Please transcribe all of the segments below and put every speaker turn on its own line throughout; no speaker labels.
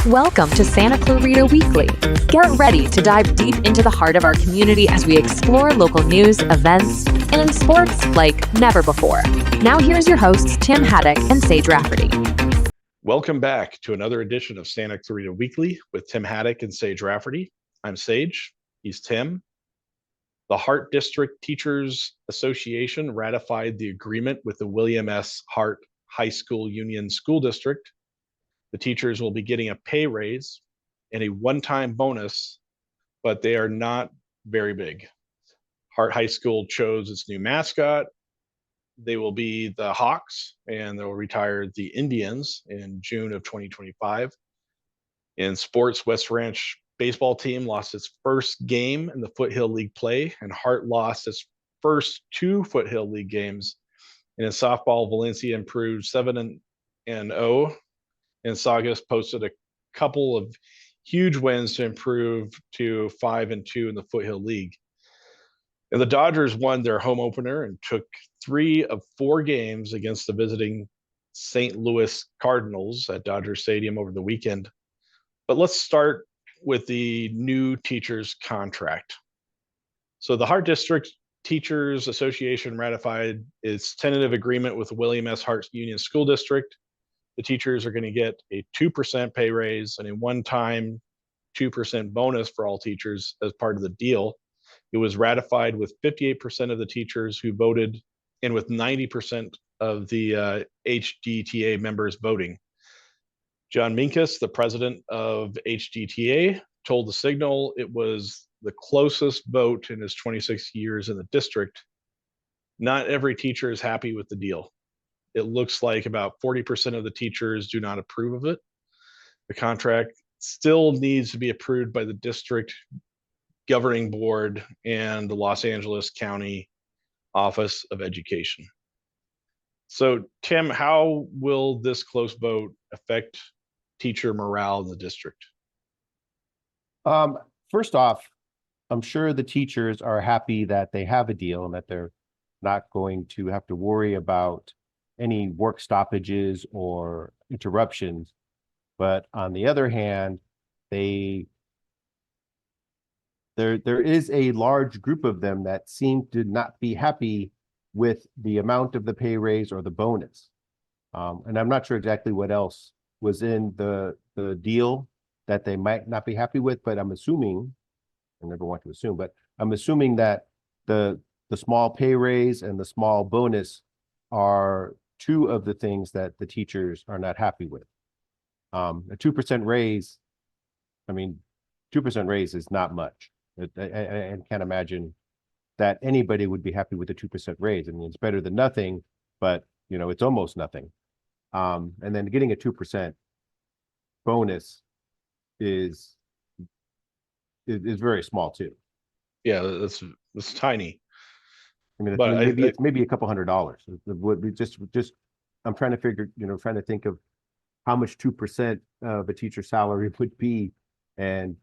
Welcome to Santa Clarita Weekly. Get ready to dive deep into the heart of our community as we explore local news, events, and sports like never before. Now here's your hosts, Tim Haddock and Sage Rafferty.
Welcome back to another edition of Santa Clarita Weekly with Tim Haddock and Sage Rafferty. I'm Sage. He's Tim. The Hart District Teachers Association ratified the agreement with the William S. Hart High School Union School District. The teachers will be getting a pay raise and a one-time bonus, but they are not very big. Hart High School chose its new mascot. They will be the Hawks, and they'll retire the Indians in June of 2025. In sports, West Ranch baseball team lost its first game in the Foothill League play, and Hart lost its first two Foothill League games. And in softball, Valencia improved 7-0, and Saugus posted a couple of huge wins to improve to 5-2 in the Foothill League. And the Dodgers won their home opener and took 3 of 4 games against the visiting St. Louis Cardinals at Dodger Stadium over the weekend. But let's start with the new teachers contract. So the Hart District Teachers Association ratified its tentative agreement with the William S. Hart Union School District. The teachers are going to get a 2% pay raise and a one-time 2% bonus for all teachers as part of the deal. It was ratified with 58% of the teachers who voted and with 90% of the HDTA members voting. John Minkus, the president of HDTA, told the Signal it was the closest vote in his 26 years in the district. Not every teacher is happy with the deal. It looks like about 40% of the teachers do not approve of it. The contract still needs to be approved by the district governing board and the Los Angeles County Office of Education. So, Tim, how will this close vote affect teacher morale in the district?
First off, I'm sure the teachers are happy that they have a deal and that they're not going to have to worry about any work stoppages or interruptions. But on the other hand, there is a large group of them that seem to not be happy with the amount of the pay raise or the bonus. And I'm not sure exactly what else was in the deal that they might not be happy with, but I'm assuming, I never want to assume, but I'm assuming that the small pay raise and the small bonus are two of the things that the teachers are not happy with. A 2% raise, I mean, 2% raise is not much. I can't imagine that anybody would be happy with a 2% raise. I mean, it's better than nothing, but it's almost nothing. And then getting a 2% bonus is very small too.
Yeah, that's tiny.
I mean, maybe it's maybe a couple $100. Would be just I'm trying to figure, trying to think of how much 2% of a teacher's salary would be, and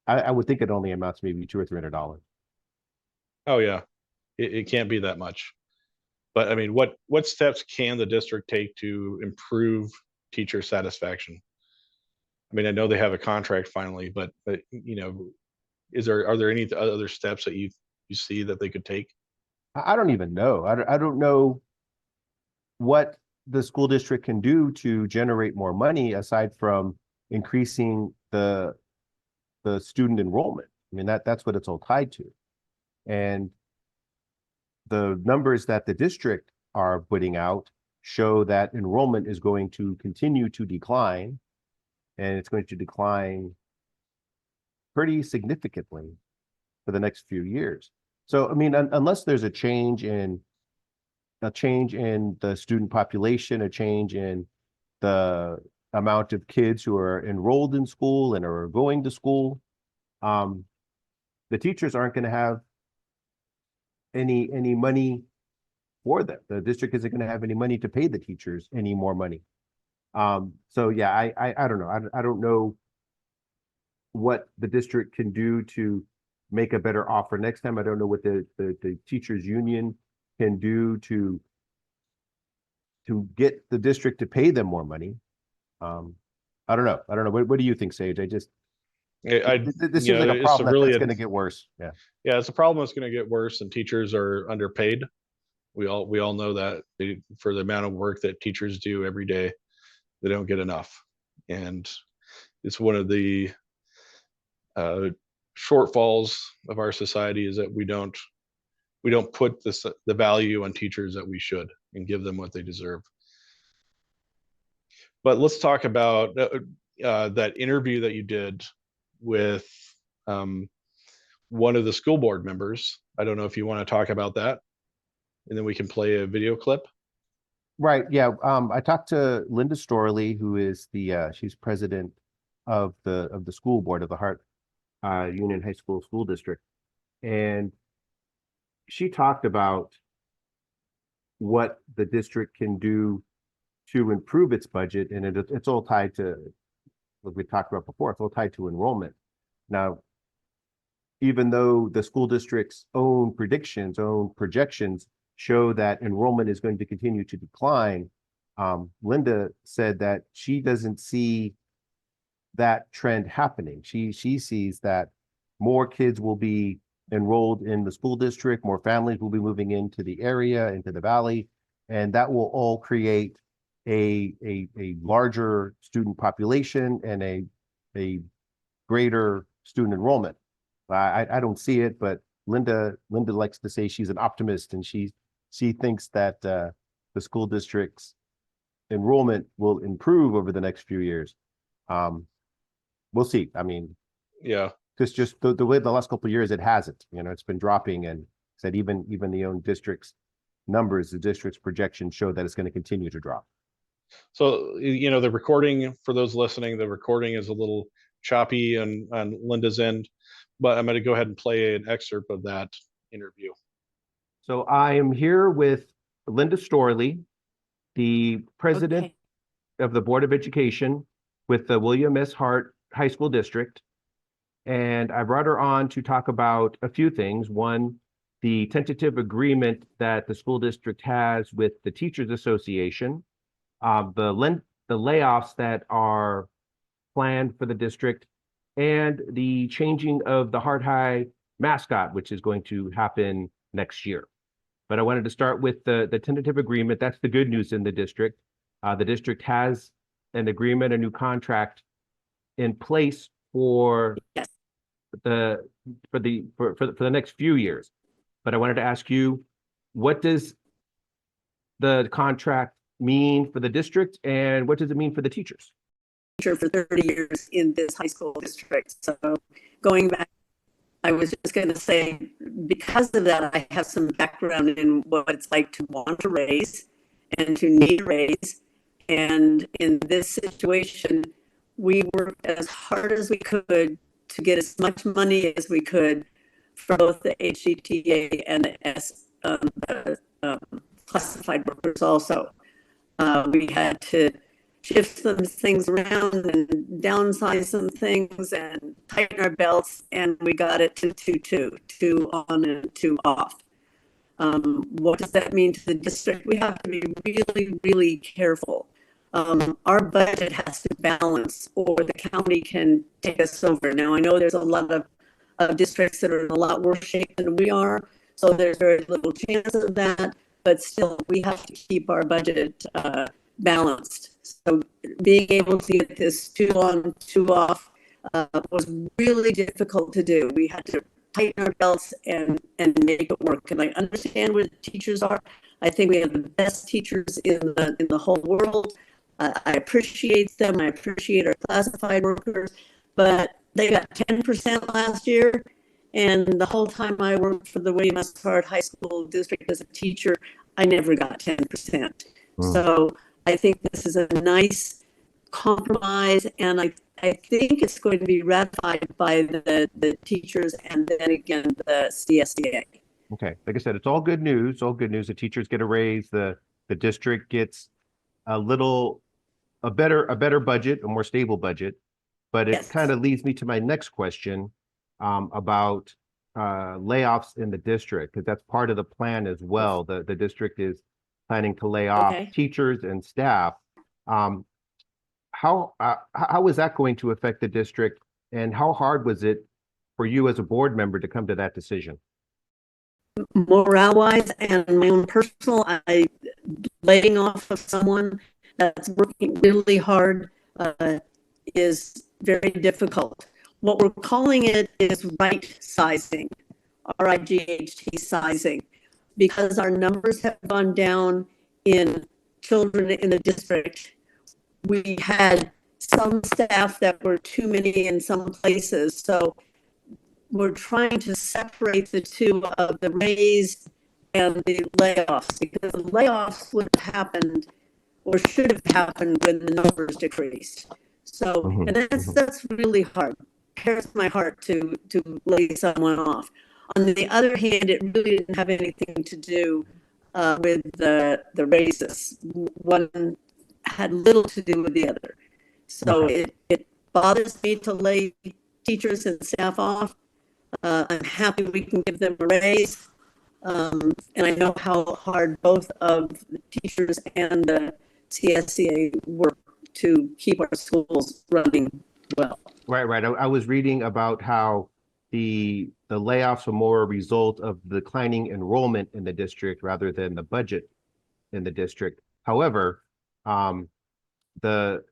I would think it only amounts maybe $200 or $300.
Oh yeah, it can't be that much. But I mean, what steps can the district take to improve teacher satisfaction? I mean, I know they have a contract finally, but are there any other steps that you see that they could take?
I don't even know. I don't know what the school district can do to generate more money aside from increasing the student enrollment. I mean, that's what it's all tied to. And the numbers that the district are putting out show that enrollment is going to continue to decline, and it's going to decline pretty significantly for the next few years. So, I mean, unless there's a change in the student population, a change in the amount of kids who are enrolled in school and are going to school, the teachers aren't going to have any money for them. The district isn't going to have any money to pay the teachers any more money. So yeah, I don't know. I don't know what the district can do to make a better offer next time. I don't know what the teachers union can do to get the district to pay them more money. I don't know. I don't know. What do you think, Sage? This
You
seems
know,
like a
it's a
problem
really,
that's going to get worse. Yeah.
yeah, it's a problem that's going to get worse, and teachers are underpaid. We all know that for the amount of work that teachers do every day, they don't get enough, and it's one of the uh, shortfalls of our society is that we don't put the value on teachers that we should and give them what they deserve. But let's talk about that interview that you did with um, one of the school board members. I don't know if you want to talk about that, and then we can play a video clip.
Right. Yeah. I talked to Linda Storley, who is she's president of the school board of the Hart Union High School District, and she talked about what the district can do to improve its budget, and it's all tied to what we talked about before. It's all tied to enrollment. Now, even though the school district's own projections show that enrollment is going to continue to decline, Linda said that she doesn't see that trend happening. She sees that more kids will be enrolled in the school district, more families will be moving into the area, into the valley, and that will all create a larger student population and a greater student enrollment. I don't see it, but Linda likes to say she's an optimist, and she thinks that the school district's enrollment will improve over the next few years. We'll see. I mean,
Yeah.
just the way the last couple of years it hasn't. It's been dropping, and said even the own district's numbers, the district's projections show that it's going to continue to drop.
So, the recording, for those listening, the recording is a little choppy on Linda's end, but I'm going to go ahead and play an excerpt of that interview.
So I am here with Linda Storley, the president of the Board of Education with the William S. Hart High School District. And I brought her on to talk about a few things. One, the tentative agreement that the school district has with the Teachers Association, the layoffs that are planned for the district, and the changing of the Hart High mascot, which is going to happen next year. But I wanted to start with the tentative agreement. That's the good news in the district. The district has an agreement, a new contract in place for the next few years. But I wanted to ask you, what does the contract mean for the district, and what does it mean for the teachers?
For 30 years in this high school district. So going back, I was just going to say, because of that, I have some background in what it's like to want to raise and to need a raise. And in this situation, we worked as hard as we could to get as much money as we could for both the HGTA and the classified workers also. We had to shift some things around and downsize some things and tighten our belts, and we got it to 2-2, 2 on and 2 off. What does that mean to the district? We have to be really, really careful. Our budget has to balance, or the county can take us over. Now, I know there's a lot of districts that are in a lot worse shape than we are, so there's very little chance of that, but still, we have to keep our budget balanced. So being able to get this 2 on, 2 off was really difficult to do. We had to tighten our belts and make it work. And I understand where the teachers are. I think we have the best teachers in the whole world. I appreciate them. I appreciate our classified workers, but they got 10% last year. And the whole time I worked for the William S. Hart High School District as a teacher, I never got 10%. So I think this is a nice compromise, and I think it's going to be ratified by the teachers and then again the CSDA.
Okay, like I said, it's all good news. All good news. The teachers get a raise. The district gets a better budget, a more stable budget. But it kind of leads me to my next question about layoffs in the district, because that's part of the plan as well. The district is planning to lay off teachers and staff. how is that going to affect the district, and how hard was it for you as a board member to come to that decision?
Morale wise and my own personal, laying off of someone that's working really hard is very difficult. What we're calling it is right sizing, RIGHT sizing, because our numbers have gone down in children in the district. We had some staff that were too many in some places, so we're trying to separate the two of the raise and the layoffs, because the layoffs would have happened or should have happened when the numbers decreased. So, and that's really hard. Tears my heart to lay someone off. On the other hand, it really didn't have anything to do with the raises. One had little to do with the other. So it bothers me to lay teachers and staff off. I'm happy we can give them a raise. And I know how hard both of the teachers and the CSCA work to keep our schools running well.
Right. I was reading about how the layoffs are more a result of declining enrollment in the district rather than the budget in the district. However, the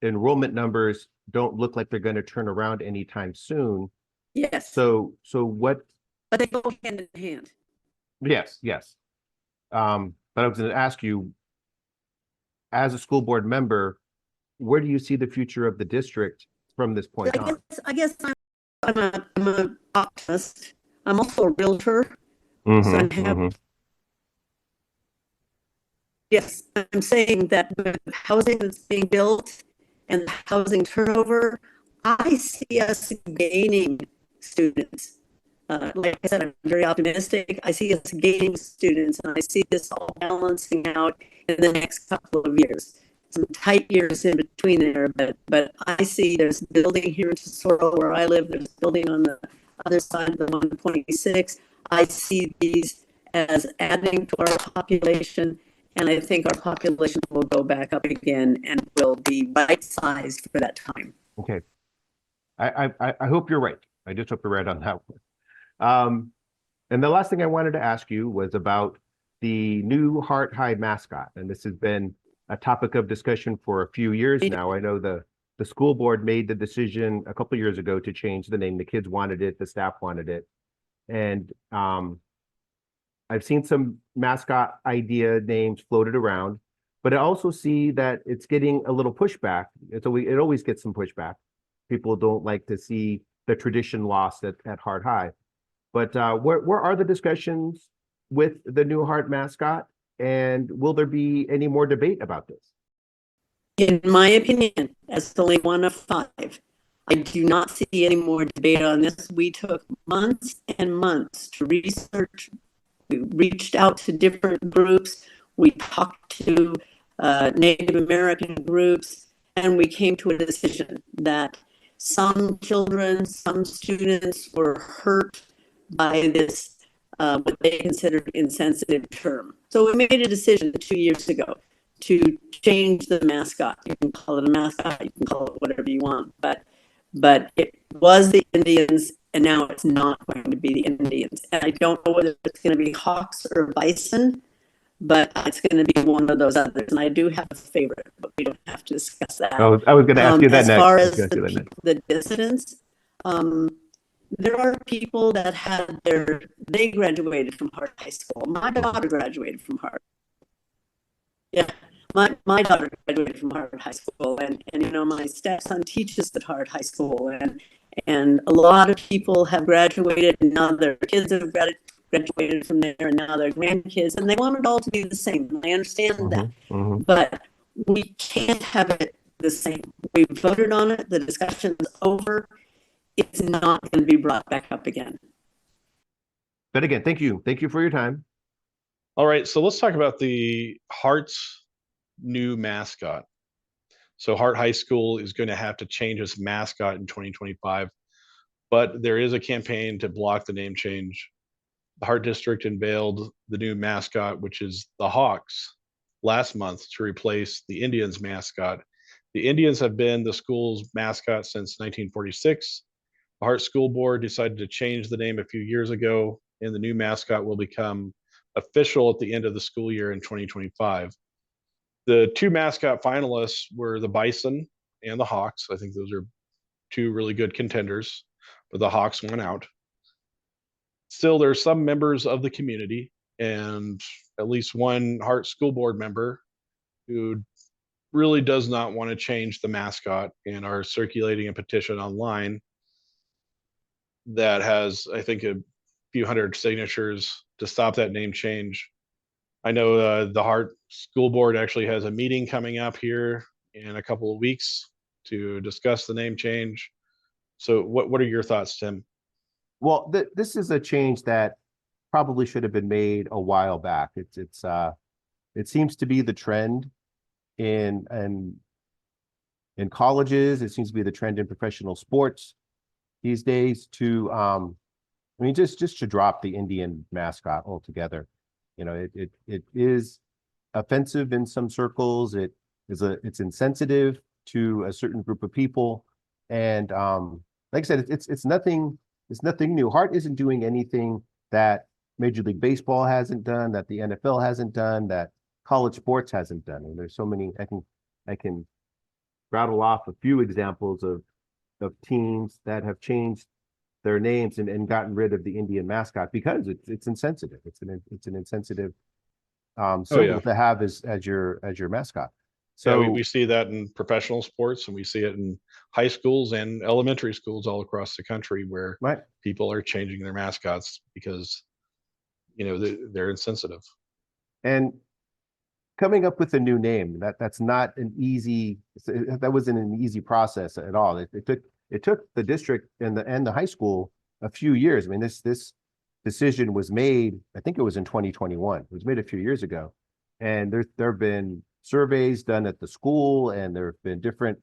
enrollment numbers don't look like they're going to turn around anytime soon.
Yes.
So what?
But they go hand in hand.
Yes. But I was going to ask you, as a school board member, where do you see the future of the district from this point on?
I guess I'm an optimist. I'm also a realtor. Yes, I'm saying that with housing that's being built and the housing turnover, I see us gaining students. Like I said, I'm very optimistic. I see us gaining students, and I see this all balancing out in the next couple of years. Some tight years in between there, but I see there's building here in Tesoro where I live. There's building on the other side of the 126. I see these as adding to our population, and I think our population will go back up again and will be right sized for that time.
Okay, I hope you're right. I just hope you're right on that one. And the last thing I wanted to ask you was about the new Hart High mascot, and this has been a topic of discussion for a few years now. I know the school board made the decision a couple of years ago to change the name. The kids wanted it, the staff wanted it, and I've seen some mascot idea names floated around, but I also see that it's getting a little pushback. It always gets some pushback. People don't like to see the tradition lost at Hart High. But where are the discussions with the new Hart mascot? And will there be any more debate about this?
In my opinion, as only one of 5, I do not see any more debate on this. We took months and months to research. We reached out to different groups. We talked to Native American groups, and we came to a decision that some children, some students were hurt by this, what they considered insensitive term. So we made a decision 2 years ago to change the mascot. You can call it a mascot, you can call it whatever you want, but it was the Indians, and now it's not going to be the Indians. And I don't know whether it's going to be hawks or bison, but it's going to be one of those others. And I do have a favorite, but we don't have to discuss that.
I was going to ask you that
as
next.
As far as the dissidents, there are people that had they graduated from Hart High School. My daughter graduated from Hart. Yeah, my daughter graduated from Hart High School, and my stepson teaches at Hart High School, and a lot of people have graduated, and now their kids have graduated from there, and now their grandkids, and they want it all to be the same. And I understand that, but we can't have it the same. We voted on it. The discussion's over. It's not going to be brought back up again.
But again, thank you for your time.
All right, so let's talk about the Hart's new mascot. So Hart High School is going to have to change its mascot in 2025, but there is a campaign to block the name change. The Hart District unveiled the new mascot, which is the Hawks, last month to replace the Indians mascot The Indians have been the school's mascot since 1946. The Hart School Board decided to change the name a few years ago, and the new mascot will become official at the end of the school year in 2025. The two mascot finalists were the Bison and the Hawks. I think those are two really good contenders, but the Hawks won out. Still, there's some members of the community and at least one Hart School Board member who really does not want to change the mascot and are circulating a petition online that has, I think, a few hundred signatures to stop that name change. I know the Hart School Board actually has a meeting coming up here in a couple of weeks to discuss the name change. So what are your thoughts, Tim?
Well, this is a change that probably should have been made a while back. It seems to be the trend in colleges. It seems to be the trend in professional sports these days to I mean, just to drop the Indian mascot altogether. You know, it is offensive in some circles. It's insensitive to a certain group of people. And like I said, it's nothing new. Hart isn't doing anything that Major League Baseball hasn't done, that the NFL hasn't done, that college sports hasn't done. And there's so many. I can rattle off a few examples of teams that have changed their names and gotten rid of the Indian mascot because it's insensitive. It's an insensitive symbol to have as your mascot. So
yeah, we see that in professional sports, and we see it in high schools and elementary schools all across the country where people are changing their mascots because they're insensitive.
And coming up with a new name, that's not an easy. That wasn't an easy process at all. It took the district and the high school a few years. I mean, this decision was made, I think it was in 2021. It was made a few years ago. And there have been surveys done at the school, and there have been different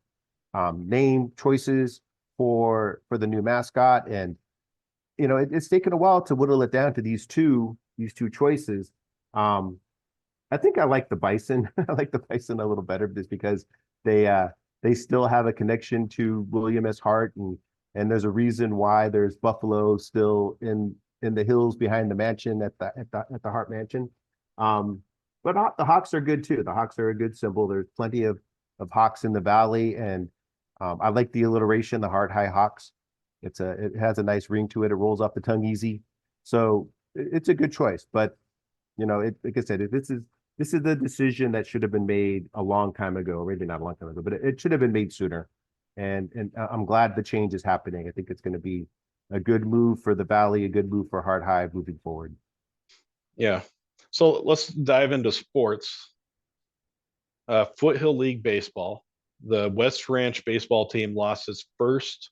name choices for the new mascot. And it's taken a while to whittle it down to these two choices. I think I like the Bison. I like the Bison a little better just because they still have a connection to William S. Hart, and there's a reason why there's buffalo still in the hills behind the mansion at the Hart Mansion. But the Hawks are good too. The Hawks are a good symbol. There's plenty of Hawks in the valley, and I like the alliteration, the Hart High Hawks. It has a nice ring to it. It rolls off the tongue easy, so it's a good choice. But like I said, this is the decision that should have been made a long time ago, or maybe not a long time ago, but it should have been made sooner. And I'm glad the change is happening. I think it's going to be a good move for the Valley, a good move for Hart High moving forward.
Yeah. So let's dive into sports. Foothill League Baseball. The West Ranch baseball team lost its first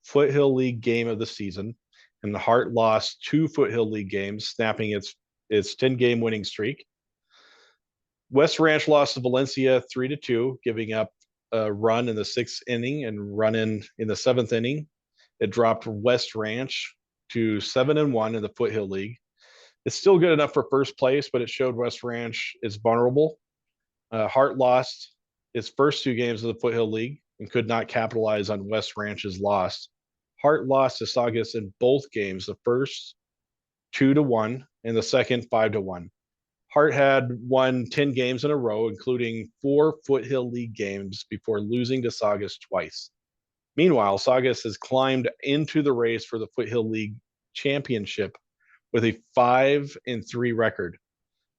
Foothill League game of the season, and the Hart lost 2 Foothill League games, snapping its 10-game winning streak. West Ranch lost to Valencia 3-2, giving up a run in the 6th inning and run in the 7th inning. It dropped West Ranch to 7-1 in the Foothill League. It's still good enough for first place, but it showed West Ranch is vulnerable. Hart lost its first 2 games of the Foothill League and could not capitalize on West Ranch's loss. Hart lost to Saugus in both games, the first 2-1 and the second 5-1. Hart had won 10 games in a row, including 4 Foothill League games before losing to Saugus twice. Meanwhile, Saugus has climbed into the race for the Foothill League championship with a 5-3 record.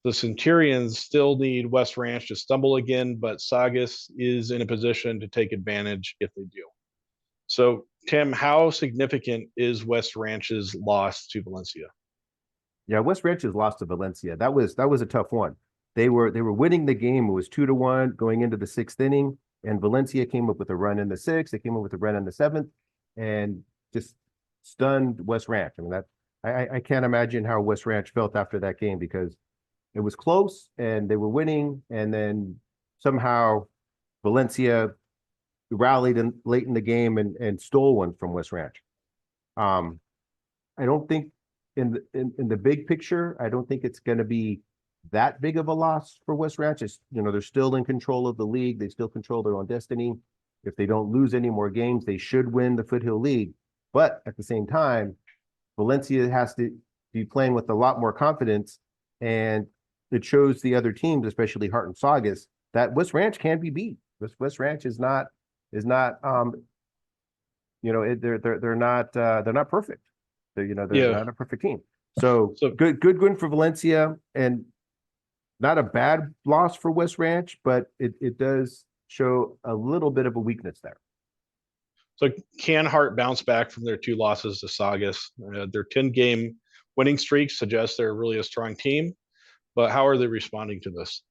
The Centurions still need West Ranch to stumble again, but Saugus is in a position to take advantage if they do. So, Tim, how significant is West Ranch's loss to Valencia?
Yeah, West Ranch's loss to Valencia. That was a tough one. They were winning the game. It was 2-1 going into the 6th inning, and Valencia came up with a run in the 6th. They came up with a run in the 7th, and just stunned West Ranch. I mean, I can't imagine how West Ranch felt after that game because it was close and they were winning, and then somehow Valencia rallied late in the game and stole one from West Ranch. I don't think in the big picture, I don't think it's going to be that big of a loss for West Ranch. It's, they're still in control of the league. They still control their own destiny. If they don't lose any more games, they should win the Foothill League. But at the same time, Valencia has to be playing with a lot more confidence, and it shows the other teams, especially Hart and Saugus, that West Ranch can be beat. West Ranch is not they're not perfect. They're not a perfect team. So good win for Valencia, and not a bad loss for West Ranch, but it does show a little bit of a weakness there.
So can Hart bounce back from their 2 losses to Saugus? Their 10-game winning streak suggests they're really a strong team, but how are they responding to this?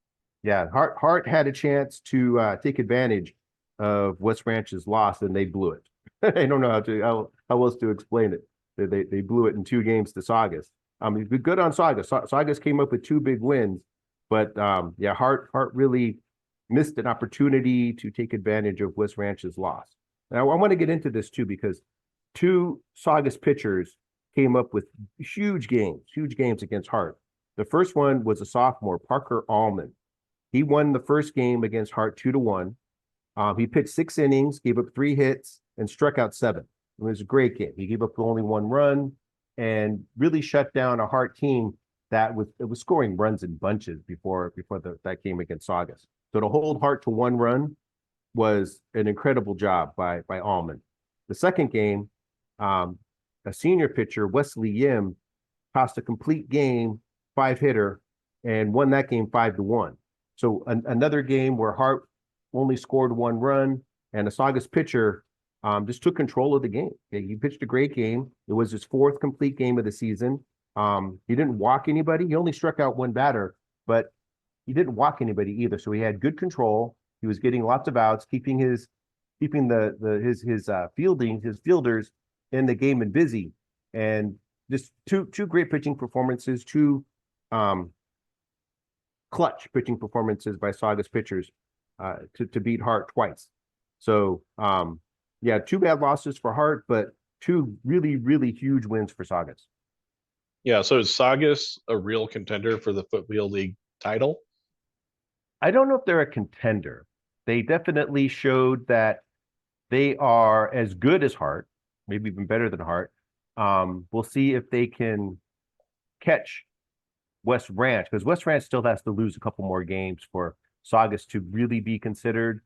Yeah, Hart had a chance to take advantage of West Ranch's loss, and they blew it. I don't know how else to explain it. They blew it in 2 games to Saugus. Good on Saugus. Saugus came up with 2 big wins, but Hart really missed an opportunity to take advantage of West Ranch's loss. Now, I want to get into this too, because 2 Saugus pitchers came up with huge games against Hart. The first one was a sophomore, Parker Allman. He won the first game against Hart 2-1. He pitched 6 innings, gave up 3 hits, and struck out 7. It was a great game. He gave up only 1 run and really shut down a Hart team that was scoring runs in bunches before that game against Saugus. So to hold Hart to 1 run was an incredible job by Allman. The second game, a senior pitcher, Wesley Yim, tossed a complete game, 5-hitter, and won that game 5-1. So another game where Hart only scored 1 run, and a Saugus pitcher just took control of the game. He pitched a great game. It was his 4th complete game of the season. He didn't walk anybody. He only struck out 1 batter, but he didn't walk anybody either. So he had good control. He was getting lots of outs, keeping his fielders in the game and busy. And just two great pitching performances, 2 clutch pitching performances by Saugus pitchers to beat Hart twice. So 2 bad losses for Hart, but 2 really, really huge wins for Saugus.
Yeah, so is Saugus a real contender for the Foothill League title?
I don't know if they're a contender. They definitely showed that they are as good as Hart, maybe even better than Hart. We'll see if they can catch West Ranch, because West Ranch still has to lose a couple more games for Saugus to really be considered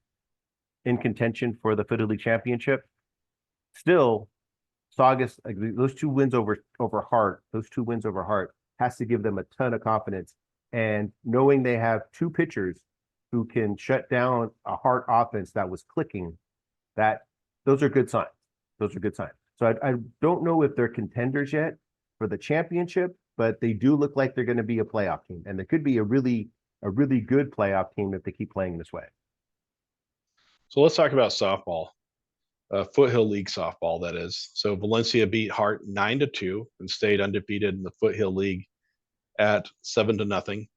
in contention for the Foothill League Championship. Still, Saugus, those 2 wins over Hart, has to give them a ton of confidence. And knowing they have 2 pitchers who can shut down a Hart offense that was clicking, those are good signs. So I don't know if they're contenders yet for the championship, but they do look like they're going to be a playoff team, and they could be a really good playoff team if they keep playing this way.
So let's talk about softball, Foothill League softball, that is. So Valencia beat Hart 9-2 and stayed undefeated in the Foothill League at 7-0.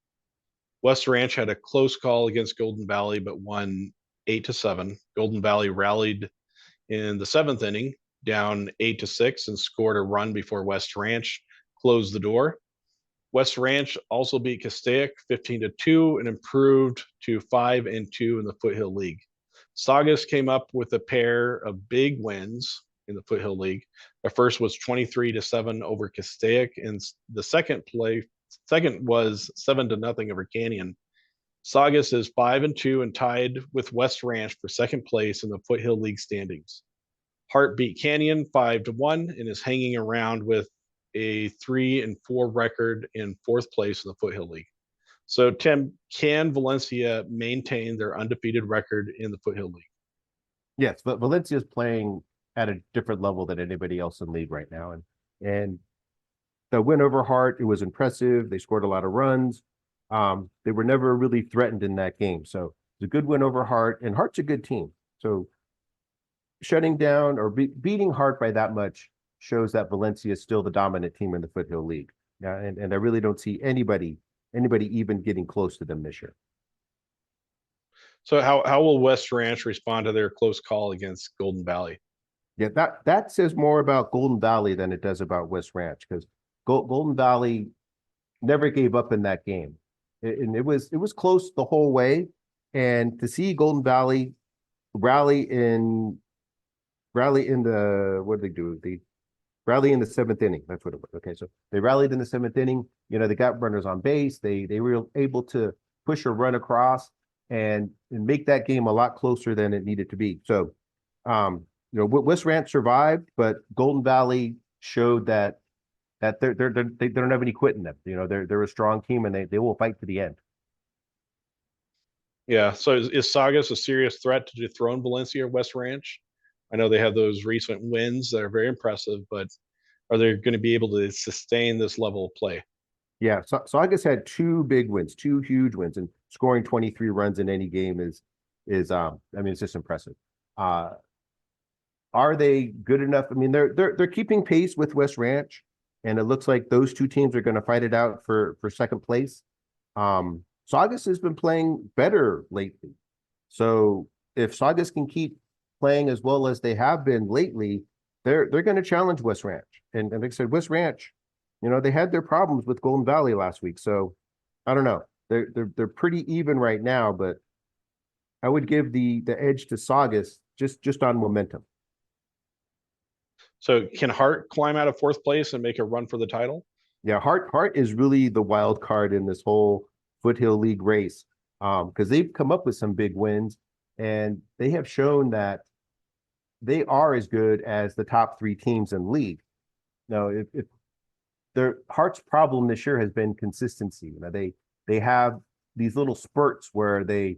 West Ranch had a close call against Golden Valley, but won 8-7. Golden Valley rallied in the 7th inning, down 8-6, and scored a run before West Ranch closed the door. West Ranch also beat Castaic 15-2 and improved to 5-2 in the Foothill League. Saugus came up with a pair of big wins in the Foothill League. The first was 23-7 over Castaic, and the second was 7-0 over Canyon. Saugus is 5-2 and tied with West Ranch for second place in the Foothill League standings. Hart beat Canyon 5-1 and is hanging around with a 3-4 record in 4th place in the Foothill League. So, Tim, can Valencia maintain their undefeated record in the Foothill League?
Yes, but Valencia is playing at a different level than anybody else in the league right now, and the win over Hart, it was impressive. They scored a lot of runs. They were never really threatened in that game. So it's a good win over Hart, and Hart's a good team. So shutting down or beating Hart by that much shows that Valencia is still the dominant team in the Foothill League. Yeah, and I really don't see anybody even getting close to them this year.
So how will West Ranch respond to their close call against Golden Valley?
Yeah, that says more about Golden Valley than it does about West Ranch, because Golden Valley never gave up in that game. And it was close the whole way. And to see Golden Valley rally in the what did they do? They rally in the seventh inning. That's what it was. Okay, so they rallied in the seventh inning. They got runners on base. They were able to push a run across and make that game a lot closer than it needed to be. So, West Ranch survived, but Golden Valley showed that they don't have any quit in them. They're a strong team and they will fight to the end.
Yeah. So is Saugus a serious threat to dethrone Valencia or West Ranch? I know they have those recent wins that are very impressive, but are they going to be able to sustain this level of play?
Yeah, so Saugus had two big wins, two huge wins, and scoring 23 runs in any game is it's just impressive. Are they good enough? I mean, they're keeping pace with West Ranch, and it looks like those two teams are going to fight it out for second place. Saugus has been playing better lately, so if Saugus can keep playing as well as they have been lately, they're going to challenge West Ranch. And like I said, West Ranch, they had their problems with Golden Valley last week, so I don't know. They're pretty even right now, but I would give the edge to Saugus just on momentum.
So can Hart climb out of fourth place and make a run for the title?
Yeah, Hart is really the wild card in this whole Foothill League race, because they've come up with some big wins, and they have shown that they are as good as the top three teams in league. Now, if their Hart's problem this year has been consistency. They have these little spurts where they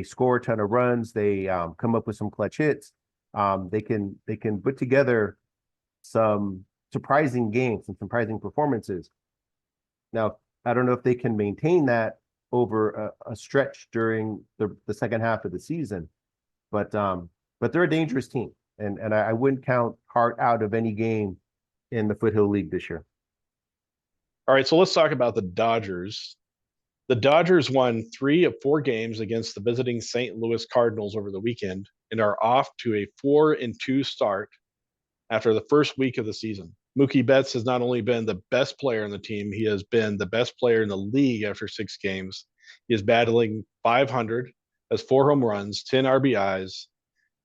score a ton of runs, they come up with some clutch hits. They can put together some surprising games and surprising performances. Now, I don't know if they can maintain that over a stretch during the second half of the season, but they're a dangerous team, and I wouldn't count Hart out of any game in the Foothill League this year.
All right, so let's talk about the Dodgers. The Dodgers won 3 of 4 games against the visiting St. Louis Cardinals over the weekend and are off to a 4-2 start after the first week of the season. Mookie Betts has not only been the best player on the team, he has been the best player in the league after 6 games. He is battling .500, has 4 home runs, 10 RBIs,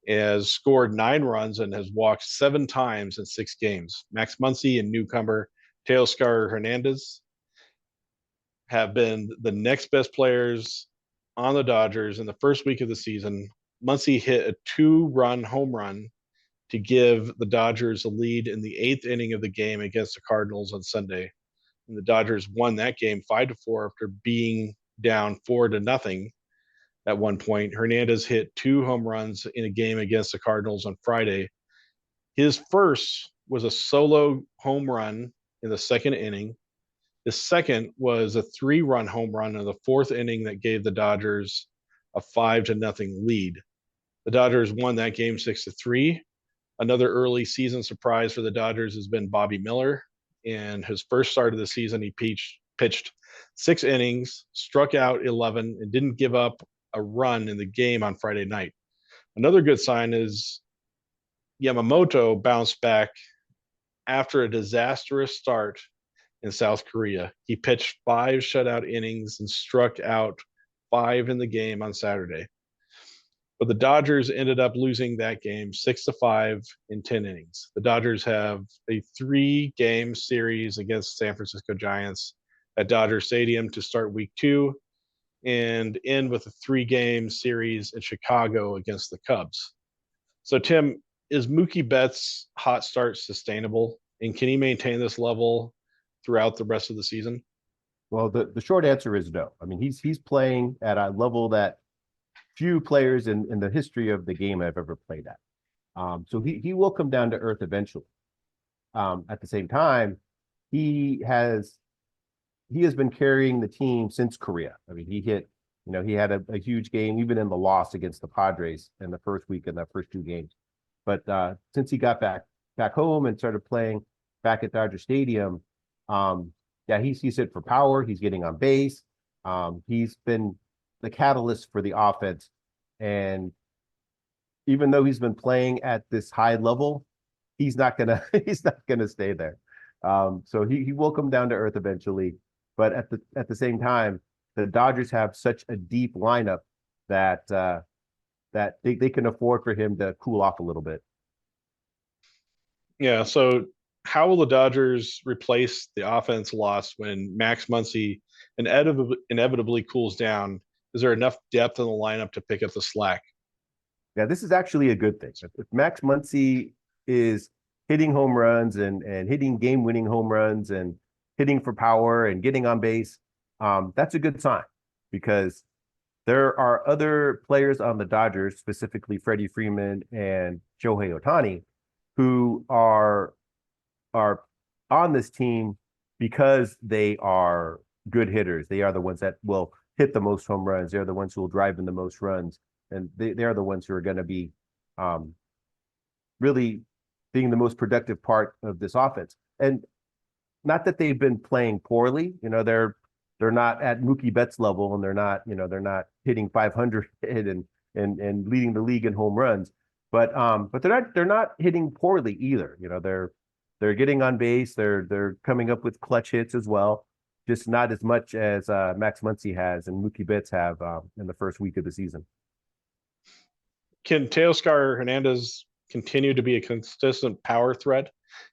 has scored 9 runs, and has walked 7 times in 6 games. Max Muncy and newcomer Teoscar Hernandez have been the next best players on the Dodgers in the first week of the season. Muncy hit a 2-run home run to give the Dodgers a lead in the 8th inning of the game against the Cardinals on Sunday. And the Dodgers won that game 5-4 after being down 4-0 at one point. Hernandez hit 2 home runs in a game against the Cardinals on Friday. His first was a solo home run in the 2nd inning. The second was a 3-run home run in the 4th inning that gave the Dodgers a 5-0 lead. The Dodgers won that game 6-3. Another early season surprise for the Dodgers has been Bobby Miller. In his first start of the season, he pitched 6 innings, struck out 11, and didn't give up a run in the game on Friday night. Another good sign is Yamamoto bounced back after a disastrous start in South Korea. He pitched 5 shutout innings and struck out 5 in the game on Saturday. But the Dodgers ended up losing that game 6-5 in 10 innings. The Dodgers have a 3-game series against San Francisco Giants at Dodger Stadium to start week 2 and end with a 3-game series in Chicago against the Cubs. So, Tim, is Mookie Betts' hot start sustainable? And can he maintain this level throughout the rest of the season?
Well, the short answer is no. I mean, he's playing at a level that few players in the history of the game have ever played at. So he will come down to earth eventually. At the same time, he has been carrying the team since Korea. I mean, he had a huge game, even in the loss against the Padres in the first week in the first 2 games. But since he got back home and started playing back at Dodger Stadium, he's hit for power. He's getting on base. He's been the catalyst for the offense. And even though he's been playing at this high level, he's not gonna stay there. So he will come down to earth eventually. But at the same time, the Dodgers have such a deep lineup that that they can afford for him to cool off a little bit.
Yeah. So how will the Dodgers replace the offense lost when Max Muncy inevitably cools down? Is there enough depth in the lineup to pick up the slack?
Yeah, this is actually a good thing. If Max Muncy is hitting home runs and hitting game-winning home runs and hitting for power and getting on base, that's a good sign because there are other players on the Dodgers, specifically Freddie Freeman and Shohei Ohtani, who are on this team because they are good hitters. They are the ones that will hit the most home runs. They're the ones who will drive in the most runs. And they're the ones who are going to be really being the most productive part of this offense. And not that they've been playing poorly, they're not at Mookie Betts level, and they're not hitting 500 and leading the league in home runs, but they're not hitting poorly either. They're getting on base, they're coming up with clutch hits as well, just not as much as Max Muncy has and Mookie Betts have in the first week of the season.
Can Teoscar Hernandez continue to be a consistent power threat?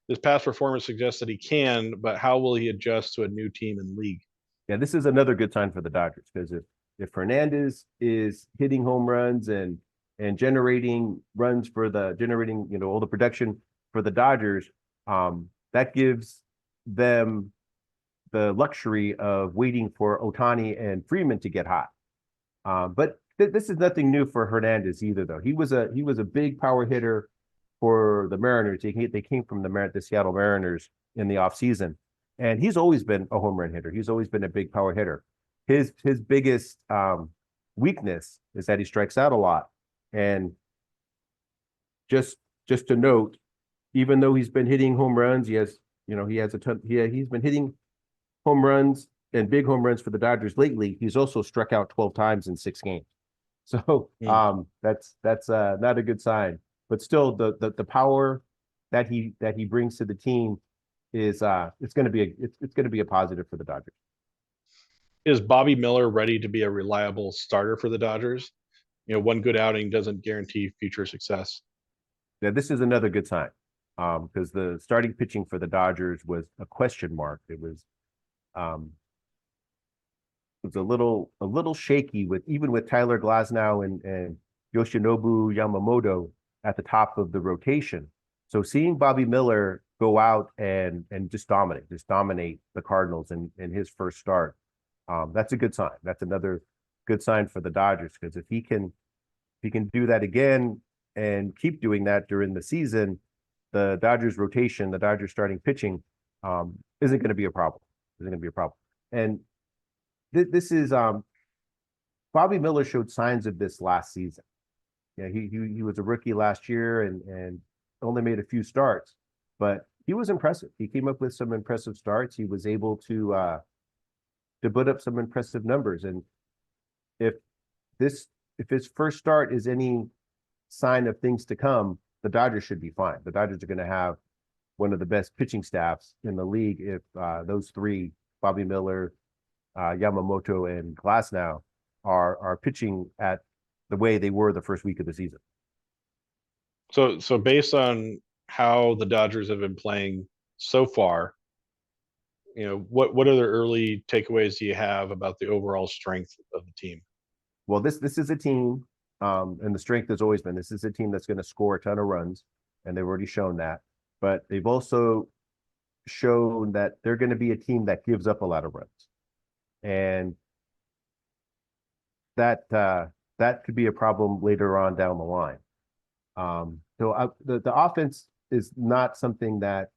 His past performance suggests that he can, but how will he adjust to a new team and league?
Yeah, this is another good sign for the Dodgers because if Hernandez is hitting home runs and generating runs generating all the production for the Dodgers, that gives them the luxury of waiting for Ohtani and Freeman to get hot. But this is nothing new for Hernandez either, though. He was a big power hitter for the Mariners. They came from the Seattle Mariners in the offseason. And he's always been a home run hitter. He's always been a big power hitter. His biggest weakness is that he strikes out a lot. And just to note, even though he's been hitting home runs, he's been hitting home runs and big home runs for the Dodgers lately. He's also struck out 12 times in 6 games. So that's not a good sign. But still, the power that he brings to the team is it's going to be a positive for the Dodgers.
Is Bobby Miller ready to be a reliable starter for the Dodgers? One good outing doesn't guarantee future success.
Yeah, this is another good sign because the starting pitching for the Dodgers was a question mark. It was a little shaky even with Tyler Glasnow and Yoshinobu Yamamoto at the top of the rotation. So seeing Bobby Miller go out and just dominate the Cardinals in his first start, that's a good sign. That's another good sign for the Dodgers because if he can do that again and keep doing that during the season, the Dodgers rotation, the Dodgers starting pitching, isn't going to be a problem. And this is Bobby Miller showed signs of this last season. Yeah, he was a rookie last year and only made a few starts, but he was impressive. He came up with some impressive starts. He was able to put up some impressive numbers. And if his first start is any sign of things to come, the Dodgers should be fine. The Dodgers are going to have one of the best pitching staffs in the league if those three, Bobby Miller, Yamamoto, and Glasnow, are pitching at the way they were the first week of the season.
So based on how the Dodgers have been playing so far, what other early takeaways do you have about the overall strength of the team?
Well, this is a team, and the strength has always been, this is a team that's going to score a ton of runs, and they've already shown that. But they've also shown that they're going to be a team that gives up a lot of runs. And that could be a problem later on down the line. The offense is not something that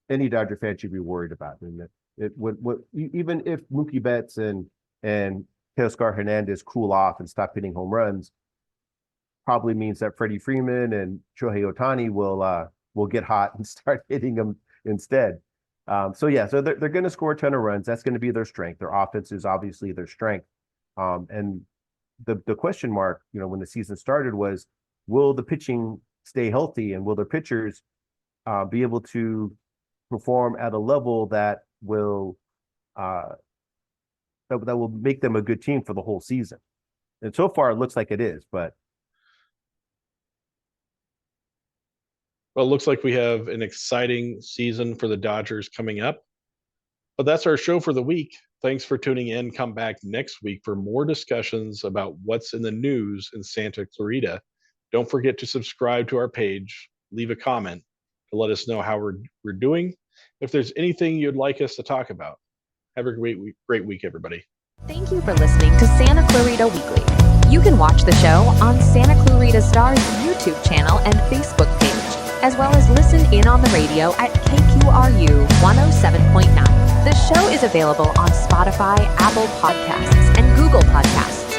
any Dodger fan should be worried about. And even if Mookie Betts and Teoscar Hernandez cool off and stop hitting home runs, probably means that Freddie Freeman and Shohei Ohtani will get hot and start hitting them instead. So they're going to score a ton of runs. That's going to be their strength. Their offense is obviously their strength. And the question mark, when the season started was, will the pitching stay healthy and will their pitchers be able to perform at a level that will that will make them a good team for the whole season. And so far, it looks like it is, but
Well, it looks like we have an exciting season for the Dodgers coming up. But that's our show for the week. Thanks for tuning in. Come back next week for more discussions about what's in the news in Santa Clarita. Don't forget to subscribe to our page, leave a comment to let us know how we're doing. If there's anything you'd like us to talk about. Have a great week, everybody.
Thank you for listening to Santa Clarita Weekly. You can watch the show on Santa Clarita Star's YouTube channel and Facebook page, as well as listen in on the radio at KQRU 107.9. The show is available on Spotify, Apple Podcasts, and Google Podcasts.